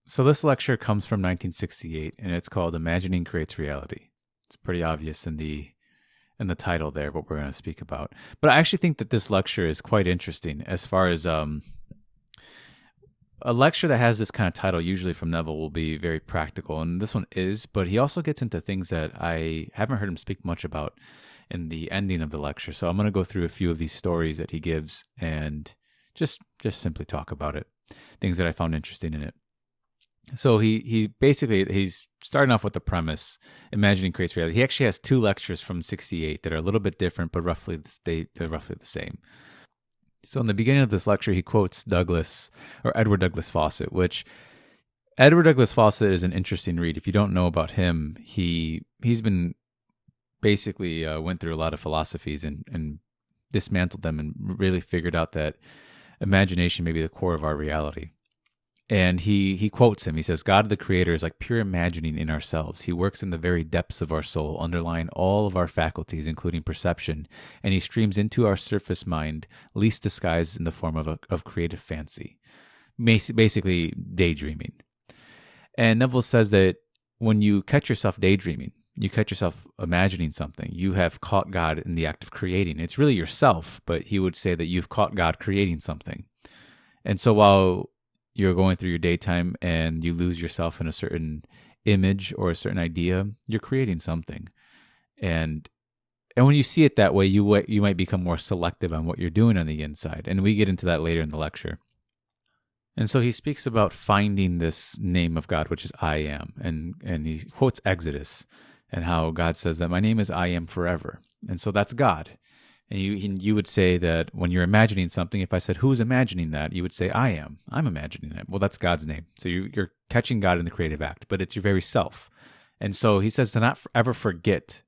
So this lecture comes from 1968, and it's called "Imagining Creates Reality." It's pretty obvious in the title there what we're going to speak about. But I actually think that this lecture is quite interesting as far as a lecture that has this kind of title, usually from Neville, will be very practical, and this one is. But he also gets into things that I haven't heard him speak much about in the ending of the lecture. So I'm going to go through a few of these stories that he gives and just simply talk about it, things that I found interesting in it. So he basically he's starting off with the premise, imagining creates reality. He actually has two lectures from '68 that are a little bit different, but they're roughly the same. So in the beginning of this lecture, he quotes Edward Douglas Fawcett, which Edward Douglas Fawcett is an interesting read. If you don't know about him, he's been basically went through a lot of philosophies and dismantled them and really figured out that imagination may be the core of our reality. And he quotes him. He says, "God the Creator is like pure imagining in ourselves. He works in the very depths of our soul, underlying all of our faculties, including perception, and he streams into our surface mind, least disguised in the form of creative fancy." Basically, daydreaming. And Neville says that when you catch yourself daydreaming, you catch yourself imagining something, you have caught God in the act of creating. It's really yourself, but he would say that you've caught God creating something. And so while you're going through your daytime and you lose yourself in a certain image or a certain idea, you're creating something. And when you see it that way, you might become more selective on what you're doing on the inside. And we get into that later in the lecture. And so he speaks about finding this name of God, which is I am. And he quotes Exodus and how God says that my name is I am forever. And so that's God. And you would say that when you're imagining something, if I said, who's imagining that? You would say, I am. I'm imagining it. Well, that's God's name. So you're catching God in the creative act, but it's your very self. And so he says to not ever forget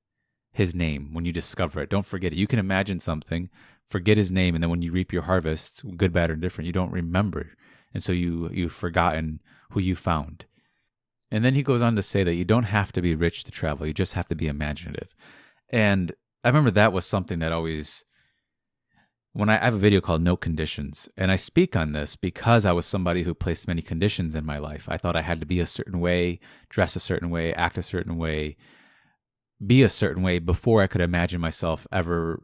his name when you discover it. Don't forget it. You can imagine something, forget his name, and then when you reap your harvest, good, bad, or different, you don't remember. And so you've forgotten who you found. And then he goes on to say that you don't have to be rich to travel. You just have to be imaginative. And I remember that was something that always, when I have a video called No Conditions, and I speak on this because I was somebody who placed many conditions in my life. I thought I had to be a certain way, dress a certain way, act a certain way, be a certain way before I could imagine myself having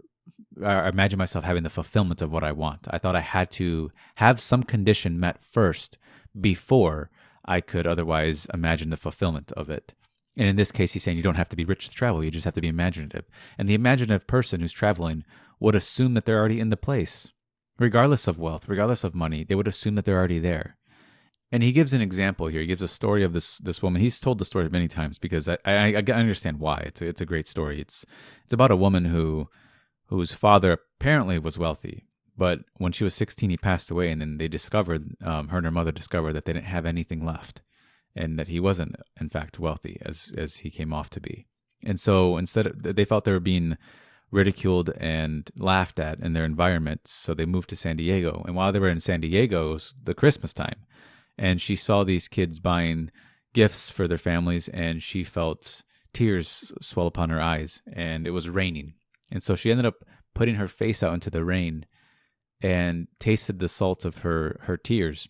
the fulfillment of what I want. I thought I had to have some condition met first before I could otherwise imagine the fulfillment of it. And in this case, he's saying you don't have to be rich to travel. You just have to be imaginative. And the imaginative person who's traveling would assume that they're already in the place. Regardless of wealth, regardless of money, they would assume that they're already there. And he gives an example here. He gives a story of this woman. He's told the story many times because I understand why. It's a great story. It's about a woman whose father apparently was wealthy. But when she was 16, he passed away. And then they discovered, her and her mother discovered that they didn't have anything left. And that he wasn't, in fact, wealthy as he came off to be. And so they felt they were being ridiculed and laughed at in their environment. So they moved to San Diego. And while they were in San Diego, it was the Christmas time. And she saw these kids buying gifts for their families, and she felt tears swell upon her eyes. And it was raining. And so she ended up putting her face out into the rain and tasted the salt of her tears.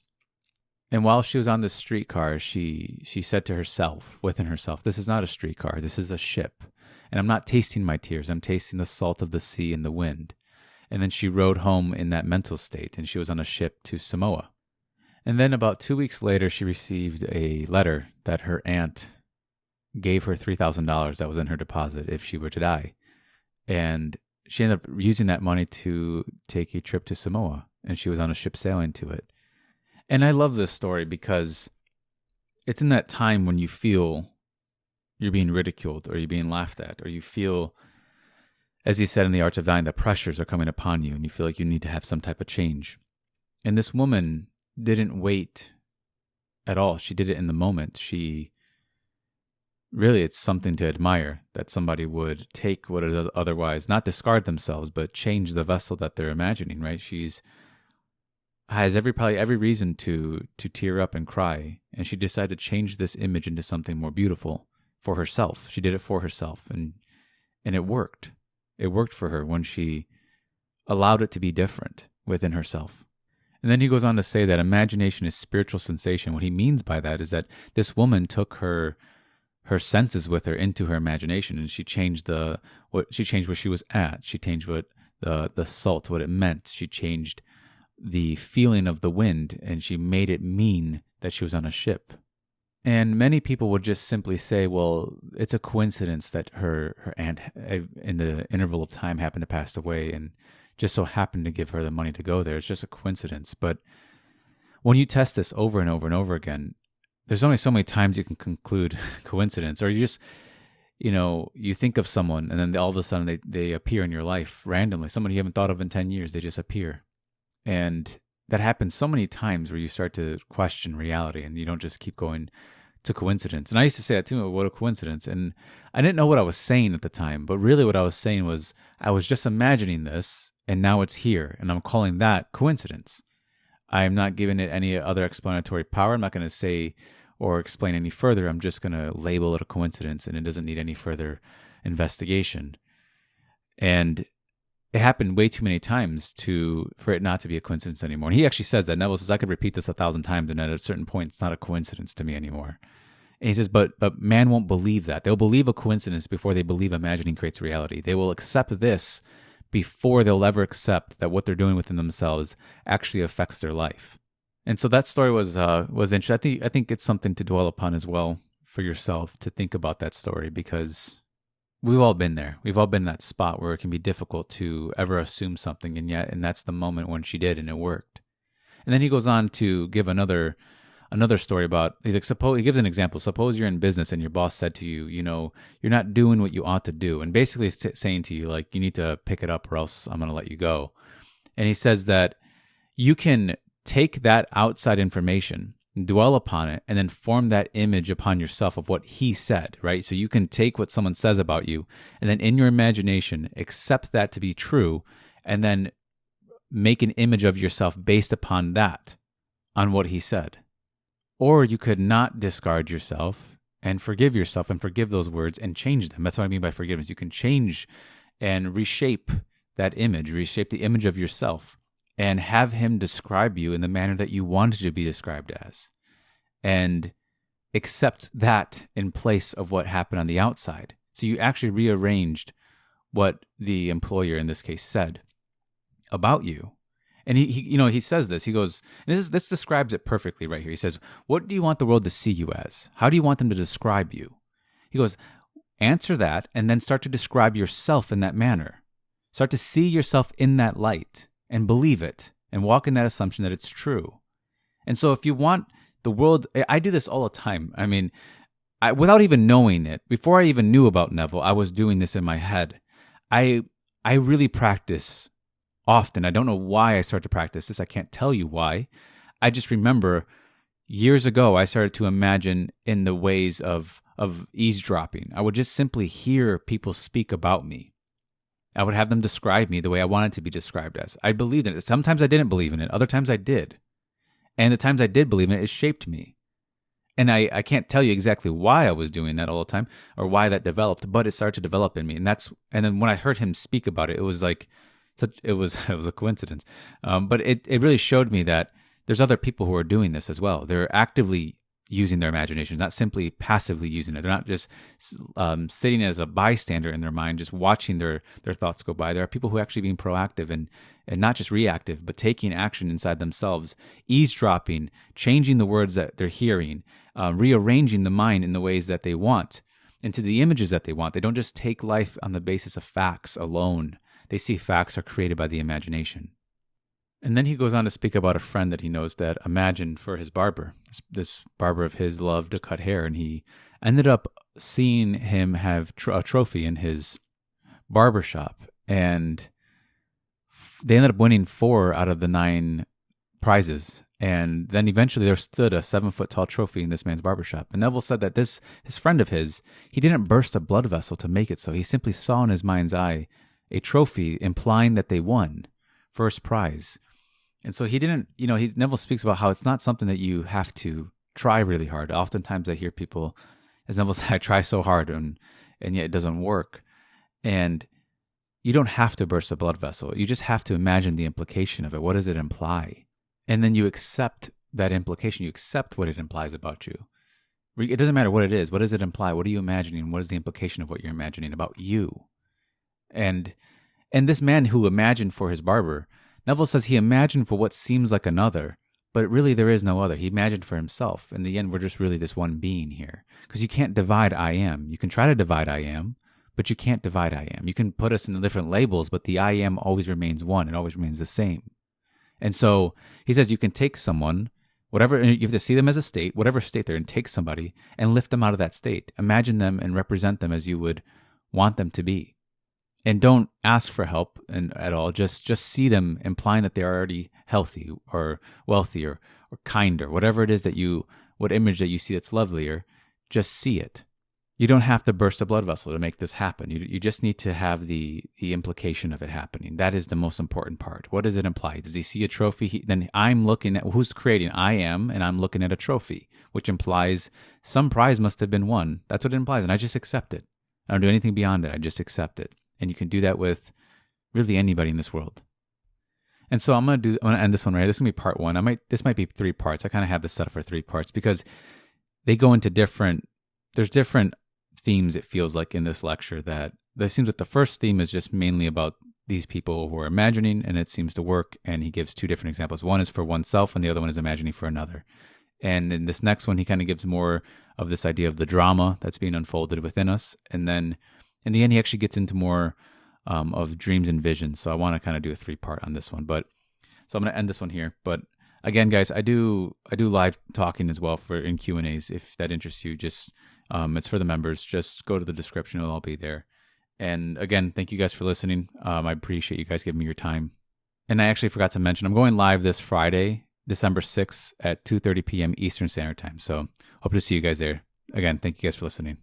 And while she was on the streetcar, she said to herself, within herself, this is not a streetcar, this is a ship. And I'm not tasting my tears, I'm tasting the salt of the sea and the wind. And then she rode home in that mental state, and she was on a ship to Samoa. And then about 2 weeks later, she received a letter that her aunt gave her $3,000 that was in her deposit if she were to die. And she ended up using that money to take a trip to Samoa, and she was on a ship sailing to it. And I love this story because it's in that time when you feel you're being ridiculed or you're being laughed at, or you feel, as he said in The Art of Dying, the pressures are coming upon you and you feel like you need to have some type of change. And this woman didn't wait at all. She did it in the moment. It's something to admire that somebody would take what is otherwise, not discard themselves, but change the vessel that they're imagining, right? Has probably every reason to tear up and cry, and she decided to change this image into something more beautiful for herself. She did it for herself, and it worked. It worked for her when she allowed it to be different within herself. And then he goes on to say that imagination is spiritual sensation. What he means by that is that this woman took her senses with her into her imagination, and she changed she changed where she was at. She changed what the salt, what it meant. She changed the feeling of the wind, and she made it mean that she was on a ship. And many people would just simply say, well, it's a coincidence that her aunt in the interval of time happened to pass away and just so happened to give her the money to go there. It's just a coincidence. But when you test this over and over and over again, there's only so many times you can conclude coincidence, or you just, you think of someone and then all of a sudden they appear in your life randomly. Someone you haven't thought of in 10 years, they just appear. And that happens so many times where you start to question reality and you don't just keep going to coincidence. And I used to say that too, what a coincidence. And I didn't know what I was saying at the time, but really what I was saying was I was just imagining this and now it's here, and I'm calling that coincidence. I am not giving it any other explanatory power. I'm not going to say or explain any further. I'm just going to label it a coincidence, and it doesn't need any further investigation. And it happened way too many times for it not to be a coincidence anymore. And he actually says that. Neville says, I could repeat this 1,000 times, and at a certain point, it's not a coincidence to me anymore. And he says, but man won't believe that. They'll believe a coincidence before they believe imagining creates reality. They will accept this before they'll ever accept that what they're doing within themselves actually affects their life. And so that story was interesting. I think it's something to dwell upon as well for yourself, to think about that story, because we've all been there. We've all been in that spot where it can be difficult to ever assume something, and that's the moment when she did, and it worked. And then he goes on to give another story about, he gives an example. Suppose you're in business and your boss said to you, you're not doing what you ought to do. And basically saying to you, like, you need to pick it up or else I'm going to let you go. And he says that you can take that outside information, dwell upon it, and then form that image upon yourself of what he said, right? So you can take what someone says about you and then in your imagination, accept that to be true, and then make an image of yourself based upon that, on what he said. Or you could not discard yourself and forgive yourself and forgive those words and change them. That's what I mean by forgiveness. You can change and reshape that image, reshape the image of yourself, and have him describe you in the manner that you wanted to be described as. And accept that in place of what happened on the outside. So you actually rearranged what the employer in this case said about you. And he says this. He goes, and this describes it perfectly right here. He says, what do you want the world to see you as? How do you want them to describe you? He goes, answer that and then start to describe yourself in that manner. Start to see yourself in that light and believe it and walk in that assumption that it's true. And so if you want the world, I do this all the time. I mean, without even knowing it, before I even knew about Neville, I was doing this in my head. I really practice often. I don't know why I started to practice this. I can't tell you why. I just remember years ago, I started to imagine in the ways of eavesdropping. I would just simply hear people speak about me. I would have them describe me the way I wanted to be described as. I believed in it. Sometimes I didn't believe in it. Other times I did. And the times I did believe in it, it shaped me. And I can't tell you exactly why I was doing that all the time or why that developed, but it started to develop in me. And then when I heard him speak about it, it was like, it was a coincidence. But it really showed me that there's other people who are doing this as well. They're actively using their imaginations, not simply passively using it. They're not just sitting as a bystander in their mind, just watching their thoughts go by. There are people who are actually being proactive and not just reactive, but taking action inside themselves, eavesdropping, changing the words that they're hearing, rearranging the mind in the ways that they want, into the images that they want. They don't just take life on the basis of facts alone. They see facts are created by the imagination. And then he goes on to speak about a friend that he knows that imagined for his barber. This barber of his loved to cut hair, and he ended up seeing him have a trophy in his barber shop. And they ended up winning 4 out of the 9 prizes. And then eventually there stood a 7-foot-tall trophy in this man's barbershop. And Neville said that his friend of his, he didn't burst a blood vessel to make it so. He simply saw in his mind's eye a trophy implying that they won first prize. And so he didn't, Neville speaks about how it's not something that you have to try really hard. Oftentimes I hear people, as Neville said, I try so hard and yet it doesn't work. And you don't have to burst a blood vessel. You just have to imagine the implication of it. What does it imply? And then you accept that implication. You accept what it implies about you. It doesn't matter what it is. What does it imply? What are you imagining? What is the implication of what you're imagining about you? And this man who imagined for his barber, Neville says he imagined for what seems like another, but really there is no other. He imagined for himself. In the end, we're just really this one being here. Because you can't divide I am. You can try to divide I am, but you can't divide I am. You can put us in different labels, but the I am always remains one. It always remains the same. And so he says you can take someone, whatever, you have to see them as a state, whatever state they're in, take somebody and lift them out of that state. Imagine them and represent them as you would want them to be. And don't ask for help at all. Just see them, implying that they're already healthy or wealthy or kinder, whatever it is what image that you see that's lovelier, just see it. You don't have to burst a blood vessel to make this happen. You just need to have the implication of it happening. That is the most important part. What does it imply? Does he see a trophy? Then I'm looking at who's creating. I am, and I'm looking at a trophy, which implies some prize must have been won. That's what it implies, and I just accept it. I don't do anything beyond it. I just accept it. And you can do that with really anybody in this world. And so I'm gonna end this one right here. This is gonna be part one. This might be 3 parts. I kind of have this set up for 3 parts because they go into there's different themes, it feels like, in this lecture. That it seems that the first theme is just mainly about these people who are imagining, and it seems to work. And he gives 2 different examples. One is for oneself, and the other one is imagining for another. And in this next one, he kind of gives more of this idea of the drama that's being unfolded within us. And then in the end, he actually gets into more of dreams and visions. So I want to kind of do a 3-part on this one. So I'm going to end this one here. But again, guys, I do live talking as well in Q&As. If that interests you, just it's for the members. Just go to the description; it'll all be there. And again, thank you guys for listening. I appreciate you guys giving me your time. And I actually forgot to mention, I'm going live this Friday, December 6th at 2:30 p.m. Eastern Standard Time. So hope to see you guys there. Again, thank you guys for listening.